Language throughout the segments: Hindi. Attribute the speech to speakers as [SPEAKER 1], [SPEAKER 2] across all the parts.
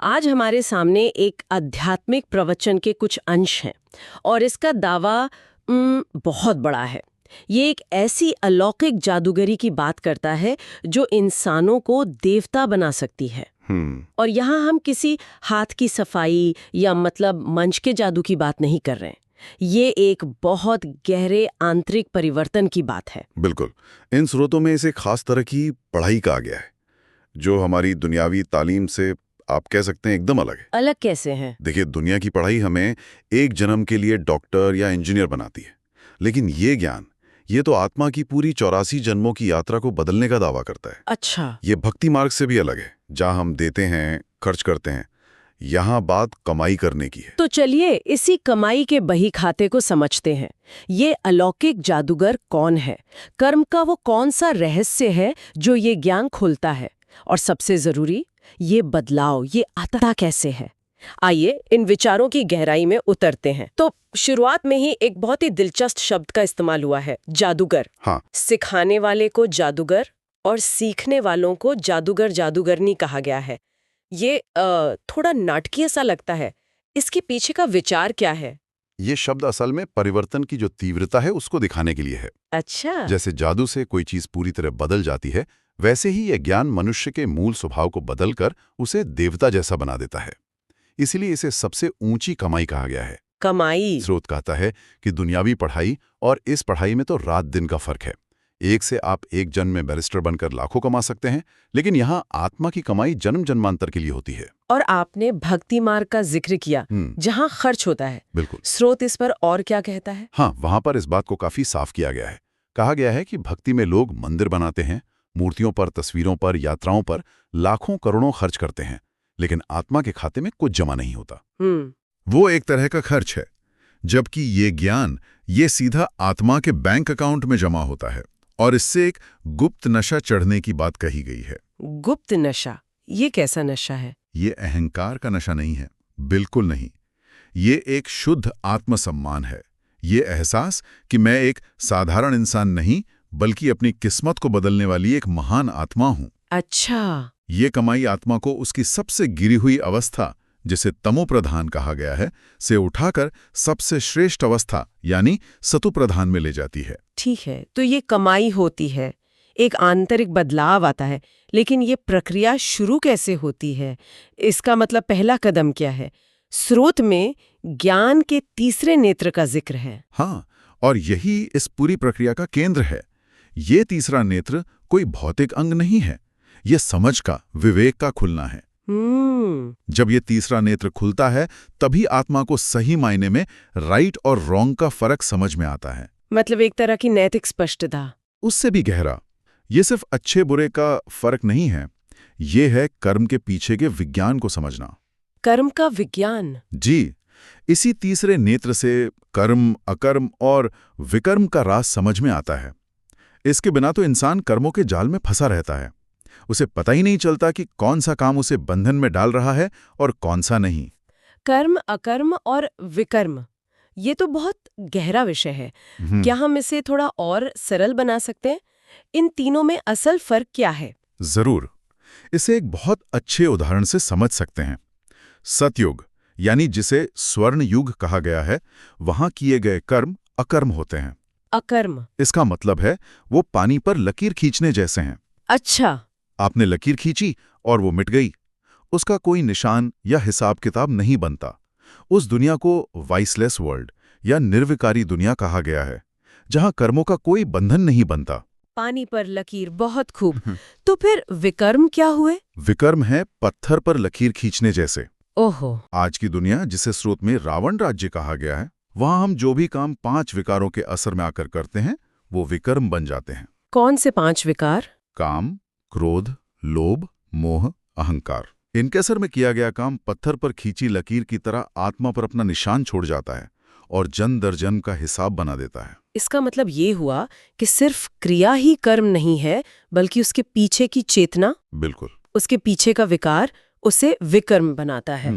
[SPEAKER 1] आज हमारे सामने एक आध्यात्मिक प्रवचन के कुछ अंश हैं और इसका दावा बहुत बड़ा है। ये एक ऐसी अलौकिक जादूगरी की बात करता है जो इंसानों को देवता बना सकती है। और यहाँ हम किसी हाथ की सफाई या मतलब मंच के जादू की बात नहीं कर रहे हैं। ये एक बहुत गहरे आंतरिक परिवर्तन की बात है।
[SPEAKER 2] बिल्कुल। इन स्रोतों में इसे खास तरह की पढ़ाई कहा गया है जो हमारी दुनियावी तालीम से आप कह सकते हैं एकदम अलग है।
[SPEAKER 1] अलग कैसे हैं?
[SPEAKER 2] देखिए, दुनिया की पढ़ाई हमें एक जन्म के लिए डॉक्टर या इंजीनियर बनाती है, लेकिन ये ज्ञान, ये तो आत्मा की पूरी 84 जन्मों की यात्रा को बदलने का दावा करता है।
[SPEAKER 1] अच्छा।
[SPEAKER 2] ये भक्ति मार्ग से भी अलग है, जहाँ हम देते हैं, खर्च करते हैं। यहाँ बात कमाई करने की है।
[SPEAKER 1] तो चलिए इसी कमाई के बही खाते को समझते हैं। ये अलौकिक जादूगर कौन है? कर्म का वो कौन सा रहस्य है जो ये ज्ञान खोलता है? और सबसे जरूरी, ये बदलाव, ये आता कैसे है? आइए इन विचारों की गहराई में उतरते हैं। तो शुरुआत में ही एक बहुत ही दिलचस्प शब्द का इस्तेमाल हुआ है, जादूगर।
[SPEAKER 2] हाँ।
[SPEAKER 1] सिखाने वाले को जादूगर और सीखने वालों को जादूगर जादूगरनी कहा गया है। ये थोड़ा नाटकीय सा लगता है। इसके पीछे का विचार क्या है?
[SPEAKER 2] ये शब्द असल में परिवर्तन की जो तीव्रता है उसको दिखाने के लिए है।
[SPEAKER 1] अच्छा।
[SPEAKER 2] जैसे जादू से कोई चीज पूरी तरह बदल जाती है, वैसे ही यह ज्ञान मनुष्य के मूल स्वभाव को बदलकर उसे देवता जैसा बना देता है। इसीलिए इसे सबसे ऊंची कमाई कहा गया है।
[SPEAKER 1] कमाई।
[SPEAKER 2] स्रोत कहता है कि दुनियावी पढ़ाई और इस पढ़ाई में तो रात दिन का फर्क है। एक से आप एक जन्म में बैरिस्टर बनकर लाखों कमा सकते हैं, लेकिन यहाँ आत्मा की कमाई जन्म जन्मांतर के लिए होती है।
[SPEAKER 1] और आपने भक्ति मार्ग का जिक्र किया, जहाँ खर्च होता है।
[SPEAKER 2] बिल्कुल।
[SPEAKER 1] स्रोत इस पर और क्या कहता है?
[SPEAKER 2] हाँ, वहां पर इस बात को काफी साफ किया गया है। कहा गया है कि भक्ति में लोग मंदिर बनाते हैं, मूर्तियों पर, तस्वीरों पर, यात्राओं पर लाखों करोड़ों खर्च करते हैं, लेकिन आत्मा के खाते में कुछ जमा नहीं होता। वो एक तरह का खर्च है, जबकि ये ज्ञान ये सीधा आत्मा के बैंक अकाउंट में जमा होता है। और इससे एक गुप्त नशा चढ़ने की बात कही गई है।
[SPEAKER 1] गुप्त नशा? ये कैसा नशा है?
[SPEAKER 2] ये अहंकार का नशा नहीं है, बिल्कुल नहीं। ये एक शुद्ध आत्मसम्मान है। ये एहसास कि मैं एक साधारण इंसान नहीं, बल्कि अपनी किस्मत को बदलने वाली एक महान आत्मा हूं।
[SPEAKER 1] अच्छा।
[SPEAKER 2] ये कमाई आत्मा को उसकी सबसे गिरी हुई अवस्था, जिसे तमोप्रधान कहा गया है, से उठाकर सबसे श्रेष्ठ अवस्था यानी सतुप्रधान में ले जाती है।
[SPEAKER 1] ठीक है, तो ये कमाई होती है, एक आंतरिक बदलाव आता है, लेकिन ये प्रक्रिया शुरू कैसे होती है? इसका मतलब पहला कदम क्या है? स्रोत में ज्ञान के तीसरे नेत्र का जिक्र है।
[SPEAKER 2] हाँ, और यही इस पूरी प्रक्रिया का केंद्र है। ये तीसरा नेत्र कोई भौतिक अंग नहीं है, ये समझ का, विवेक का खुलना है। जब ये तीसरा नेत्र खुलता है, तभी आत्मा को सही मायने में राइट और रॉन्ग का फर्क समझ में आता है।
[SPEAKER 1] मतलब एक तरह की नैतिक स्पष्टता।
[SPEAKER 2] उससे भी गहरा। ये सिर्फ अच्छे बुरे का फर्क नहीं है, ये है कर्म के पीछे के विज्ञान को समझना।
[SPEAKER 1] कर्म का विज्ञान? जी।
[SPEAKER 2] इसी तीसरे नेत्र से कर्म, अकर्म और विकर्म का राज समझ में आता है। इसके बिना तो इंसान कर्मों के जाल में फंसा रहता है। उसे पता ही नहीं चलता कि कौन सा काम उसे बंधन में डाल रहा है और कौन सा नहीं।
[SPEAKER 1] कर्म, अकर्म और विकर्म, ये तो बहुत गहरा विषय है। क्या हम इसे थोड़ा और सरल बना सकते हैं? इन तीनों में असल फर्क क्या है?
[SPEAKER 2] जरूर। इसे एक बहुत अच्छे उदाहरण से समझ सकते हैं। सतयुग, यानी जिसे स्वर्ण युग कहा गया है, वहां किए गए कर्म अकर्म होते हैं।
[SPEAKER 1] अकर्म?
[SPEAKER 2] इसका मतलब है वो पानी पर लकीर खींचने जैसे हैं।
[SPEAKER 1] अच्छा।
[SPEAKER 2] आपने लकीर खींची और वो मिट गई, उसका कोई निशान या हिसाब किताब नहीं बनता। उस दुनिया को वाइसलेस वर्ल्ड या निर्विकारी दुनिया कहा गया है, जहां कर्मों का कोई बंधन नहीं बनता।
[SPEAKER 1] पानी पर लकीर, बहुत खूब। तो फिर विकर्म क्या हुए?
[SPEAKER 2] विकर्म है पत्थर पर लकीर खींचने जैसे।
[SPEAKER 1] ओहो।
[SPEAKER 2] आज की दुनिया, जिसे स्रोत में रावण राज्य कहा गया है, वहां हम जो भी काम 5 विकारों के असर में आकर करते हैं, वो विकर्म बन जाते हैं।
[SPEAKER 1] कौन से 5 विकार?
[SPEAKER 2] काम, क्रोध, लोभ, मोह, अहंकार। इनके असर में किया गया काम पत्थर पर खींची लकीर की तरह आत्मा पर अपना निशान छोड़ जाता है और जन्म दर जन्म का हिसाब बना देता है।
[SPEAKER 1] इसका मतलब ये हुआ कि सिर्फ क्रिया ही कर्म नहीं है, बल्कि उसके पीछे की चेतना,
[SPEAKER 2] बिल्कुल,
[SPEAKER 1] उसके पीछे का विकार उसे विकर्म बनाता है।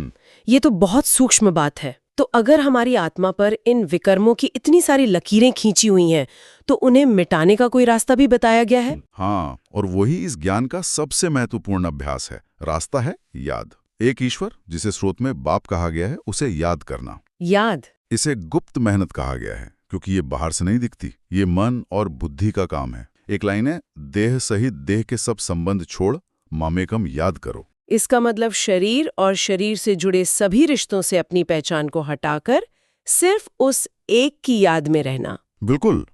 [SPEAKER 1] ये तो बहुत सूक्ष्म बात है। तो अगर हमारी आत्मा पर इन विकर्मों की इतनी सारी लकीरें खींची हुई हैं, तो उन्हें मिटाने का कोई रास्ता भी बताया गया है?
[SPEAKER 2] हाँ, और वही इस ज्ञान का सबसे महत्वपूर्ण अभ्यास है। रास्ता है याद। एक ईश्वर जिसे स्रोत में बाप कहा गया है, उसे याद करना।
[SPEAKER 1] याद।
[SPEAKER 2] इसे गुप्त मेहनत कहा गया है क्योंकि ये बाहर से नहीं दिखती, ये मन और बुद्धि का काम है। एक लाइन है, देह सहित देह के सब संबंध छोड़ मामेकम याद करो।
[SPEAKER 1] इसका मतलब शरीर और शरीर से जुड़े सभी रिश्तों से अपनी पहचान को हटाकर सिर्फ उस एक की याद में रहना।
[SPEAKER 2] बिल्कुल।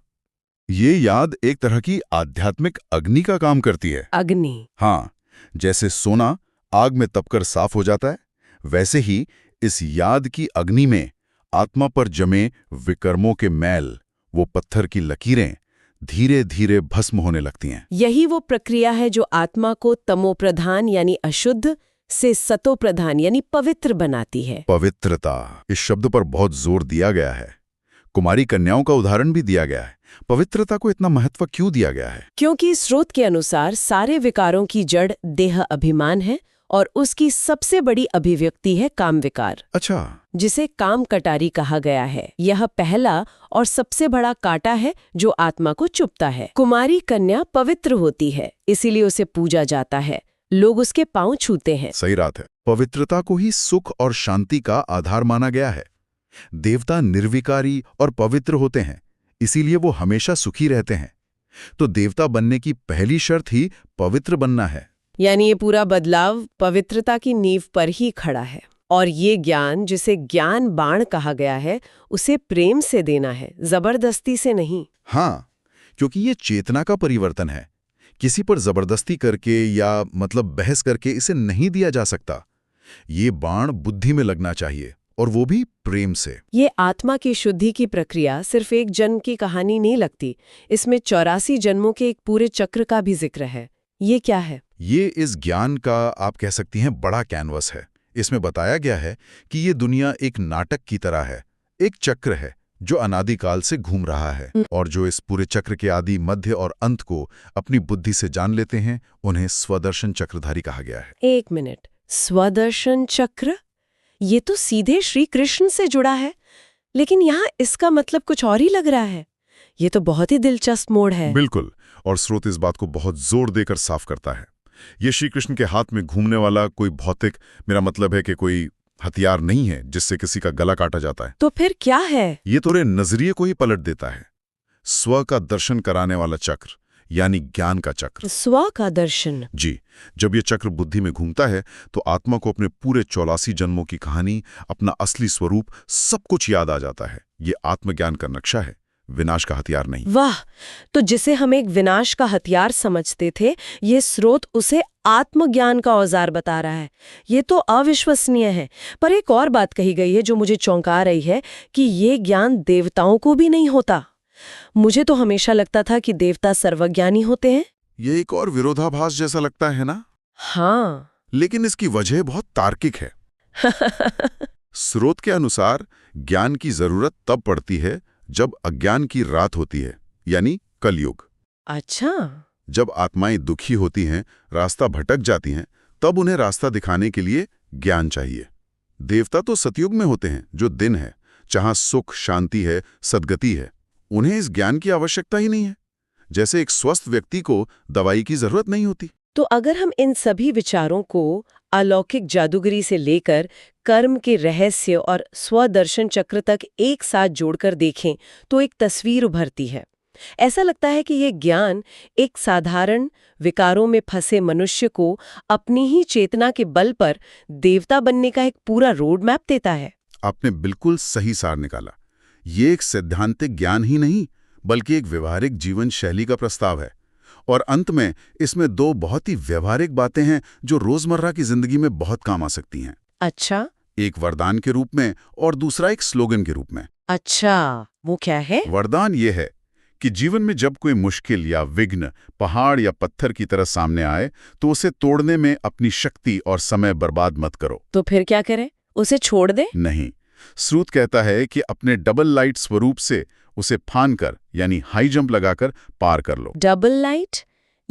[SPEAKER 2] ये याद एक तरह की आध्यात्मिक अग्नि का काम करती है।
[SPEAKER 1] अग्नि।
[SPEAKER 2] हाँ, जैसे सोना आग में तपकर साफ हो जाता है, वैसे ही इस याद की अग्नि में आत्मा पर जमे विकर्मों के मैल, वो पत्थर की लकीरें धीरे धीरे भस्म होने लगती हैं।
[SPEAKER 1] यही वो प्रक्रिया है जो आत्मा को तमोप्रधान यानी अशुद्ध से सतोप्रधान यानी पवित्र बनाती है।
[SPEAKER 2] पवित्रता, इस शब्द पर बहुत जोर दिया गया है। कुमारी कन्याओं का उदाहरण भी दिया गया है। पवित्रता को इतना महत्व क्यों दिया गया है?
[SPEAKER 1] क्योंकि स्रोत के अनुसार सारे विकारों की जड़ देह अभिमान है और उसकी सबसे बड़ी अभिव्यक्ति है काम विकार।
[SPEAKER 2] अच्छा।
[SPEAKER 1] जिसे काम कटारी कहा गया है। यह पहला और सबसे बड़ा कांटा है जो आत्मा को चुभता है। कुमारी कन्या पवित्र होती है, इसीलिए उसे पूजा जाता है, लोग उसके पांव छूते हैं।
[SPEAKER 2] सही बात है। पवित्रता को ही सुख और शांति का आधार माना गया है। देवता निर्विकारी और पवित्र होते हैं, इसीलिए वो हमेशा सुखी रहते हैं। तो देवता बनने की पहली शर्त ही पवित्र बनना है।
[SPEAKER 1] यानी ये पूरा बदलाव पवित्रता की नींव पर ही खड़ा है। और ये ज्ञान, जिसे ज्ञान बाण कहा गया है, उसे प्रेम से देना है, जबरदस्ती से नहीं।
[SPEAKER 2] हाँ, क्योंकि ये चेतना का परिवर्तन है। किसी पर जबरदस्ती करके या मतलब बहस करके इसे नहीं दिया जा सकता। ये बाण बुद्धि में लगना चाहिए, और वो भी प्रेम से।
[SPEAKER 1] ये आत्मा की शुद्धि की प्रक्रिया सिर्फ एक जन्म की कहानी नहीं लगती, इसमें 84 जन्मों के एक पूरे चक्र का भी जिक्र है। ये क्या है?
[SPEAKER 2] ये इस ज्ञान का आप कह सकती हैं बड़ा कैनवस है। इसमें बताया गया है कि ये दुनिया एक नाटक की तरह है, एक चक्र है जो अनादिकाल से घूम रहा है, और जो इस पूरे चक्र के आदि, मध्य और अंत को अपनी बुद्धि से जान लेते हैं, उन्हें स्वदर्शन चक्रधारी कहा गया है।
[SPEAKER 1] एक मिनट, स्वदर्शन चक्र? ये तो सीधे श्री कृष्ण से जुड़ा है, लेकिन यहाँ इसका मतलब कुछ और ही लग रहा है। ये तो बहुत ही दिलचस्प मोड़ है।
[SPEAKER 2] बिल्कुल, और स्रोत इस बात को बहुत जोर देकर साफ करता है। ये श्री कृष्ण के हाथ में घूमने वाला कोई भौतिक, मेरा मतलब है कि कोई हथियार नहीं है जिससे किसी का गला काटा जाता है।
[SPEAKER 1] तो फिर क्या है?
[SPEAKER 2] ये तोरे नजरिए को ही पलट देता है। स्व का दर्शन कराने वाला चक्र, यानी ज्ञान का चक्र।
[SPEAKER 1] स्व का दर्शन?
[SPEAKER 2] जी। जब ये चक्र बुद्धि में घूमता है तो आत्मा को अपने पूरे 84 जन्मों की कहानी, अपना असली स्वरूप, सब कुछ याद आ जाता है। ये आत्मज्ञान का नक्शा है, विनाश का हथियार नहीं।
[SPEAKER 1] वाह! तो जिसे हम एक विनाश का हथियार समझते थे, ये स्रोत उसे आत्मज्ञान का औजार बता रहा है। ये तो अविश्वसनीय है। पर एक और बात कही गई है जो मुझे चौंका रही है, कि ये ज्ञान देवताओं को भी नहीं होता। मुझे तो हमेशा लगता था कि देवता सर्वज्ञानी होते हैं।
[SPEAKER 2] ये एक और विरोधाभास जैसा लगता है ना?
[SPEAKER 1] हाँ।
[SPEAKER 2] लेकिन इसकी वजह बहुत तार्किक है। स्रोत के अनुसार ज्ञान की जरूरत तब पड़ती है जब अज्ञान की रात होती है, यानी कलयुग।
[SPEAKER 1] अच्छा।
[SPEAKER 2] जब आत्माएं दुखी होती हैं, रास्ता भटक जाती हैं, तब उन्हें रास्ता दिखाने के लिए ज्ञान चाहिए। देवता तो सतयुग में होते हैं, जो दिन है, जहां सुख, शांति है, सद्गति है। उन्हें इस ज्ञान की आवश्यकता ही नहीं है। जैसे एक स्वस्थ व्यक्ति को दवाई की जरूरत नहीं होती।
[SPEAKER 1] तो अगर हम इन सभी विचारों को अलौकिक जादूगरी से लेकर कर्म के रहस्य और स्वदर्शन चक्र तक एक साथ जोड़कर देखें, तो एक तस्वीर उभरती है। ऐसा लगता है कि ये ज्ञान एक साधारण विकारों में फंसे मनुष्य को अपनी ही चेतना के बल पर देवता बनने का एक पूरा रोड मैप देता है।
[SPEAKER 2] आपने बिल्कुल सही सार निकाला। ये एक सैद्धांतिक ज्ञान ही नहीं, बल्कि एक व्यवहारिक जीवन शैली का प्रस्ताव है। और अंत में इसमें दो बहुत ही व्यवहारिक बातें हैं जो रोजमर्रा की जिंदगी में बहुत काम आ सकती हैं।
[SPEAKER 1] अच्छा।
[SPEAKER 2] एक वरदान के रूप में और दूसरा एक स्लोगन के रूप में।
[SPEAKER 1] अच्छा, वो क्या है?
[SPEAKER 2] वरदान ये है कि जीवन में जब कोई मुश्किल या विघ्न पहाड़ या पत्थर की तरह सामने आए, तो उसे तोड़ने में अपनी शक्ति और समय बर्बाद मत करो।
[SPEAKER 1] तो फिर क्या करें? उसे छोड़ दे?
[SPEAKER 2] नहीं, स्रोत कहता है कि अपने डबल लाइट स्वरूप से उसे फान कर, यानी हाई जंप लगाकर पार कर लो।
[SPEAKER 1] Double light?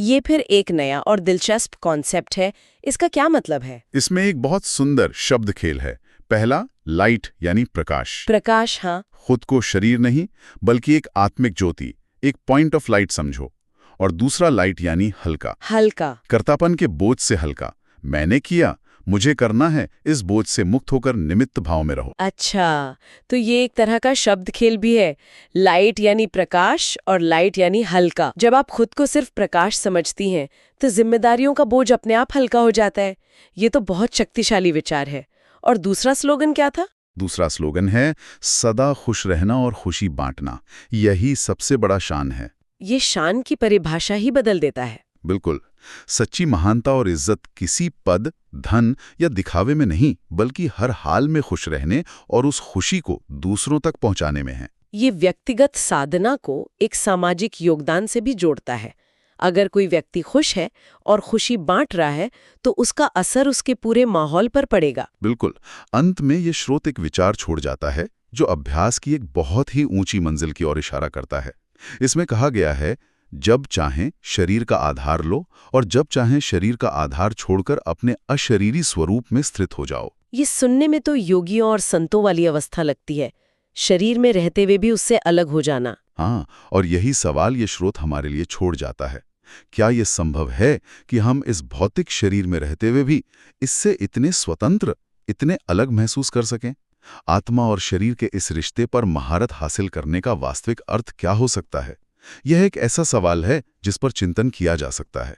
[SPEAKER 1] ये फिर एक नया और दिलचस्प कॉन्सेप्ट है। इसका क्या मतलब है?
[SPEAKER 2] इसमें एक बहुत सुंदर शब्द खेल है। पहला, लाइट यानी प्रकाश।
[SPEAKER 1] प्रकाश, हाँ।
[SPEAKER 2] खुद को शरीर नहीं, बल्कि एक आत्मिक ज्योति, एक पॉइंट ऑफ लाइट समझो। और दूसरा, लाइट यानी हल्का।
[SPEAKER 1] हल्का?
[SPEAKER 2] कर्तापन के बोझ से हल्का। मैंने किया, मुझे करना है, इस बोझ से मुक्त होकर निमित्त भाव में रहो।
[SPEAKER 1] अच्छा, तो ये एक तरह का शब्द खेल भी है। लाइट यानी प्रकाश और लाइट यानी हल्का। जब आप खुद को सिर्फ प्रकाश समझती हैं तो जिम्मेदारियों का बोझ अपने आप हल्का हो जाता है। ये तो बहुत शक्तिशाली विचार है। और दूसरा स्लोगन क्या था?
[SPEAKER 2] दूसरा स्लोगन है सदा खुश रहना और खुशी बांटना। यही सबसे बड़ा शान है।
[SPEAKER 1] ये शान की परिभाषा ही बदल देता है।
[SPEAKER 2] बिल्कुल। सच्ची महानता और इज्जत किसी पद, धन या दिखावे में नहीं, बल्कि हर हाल में खुश रहने और उस खुशी को दूसरों तक पहुंचाने में है।
[SPEAKER 1] ये व्यक्तिगत साधना को एक सामाजिक योगदान से भी जोड़ता है। अगर कोई व्यक्ति खुश है और खुशी बांट रहा है तो उसका असर उसके पूरे माहौल पर पड़ेगा।
[SPEAKER 2] बिल्कुल। अंत में ये स्रोत एक विचार छोड़ जाता है जो अभ्यास की एक बहुत ही ऊंची मंजिल की ओर इशारा करता है। इसमें कहा गया है, जब चाहें शरीर का आधार लो और जब चाहें शरीर का आधार छोड़कर अपने अशरीरी स्वरूप में स्थित हो जाओ।
[SPEAKER 1] ये सुनने में तो योगियों और संतों वाली अवस्था लगती है, शरीर में रहते हुए भी उससे अलग हो जाना।
[SPEAKER 2] हाँ, और यही सवाल ये स्रोत हमारे लिए छोड़ जाता है। क्या ये संभव है कि हम इस भौतिक शरीर में रहते हुए भी इससे इतने स्वतंत्र, इतने अलग महसूस कर सकें? आत्मा और शरीर के इस रिश्ते पर महारत हासिल करने का वास्तविक अर्थ क्या हो सकता है? यह एक ऐसा सवाल है जिस पर चिंतन किया जा सकता है।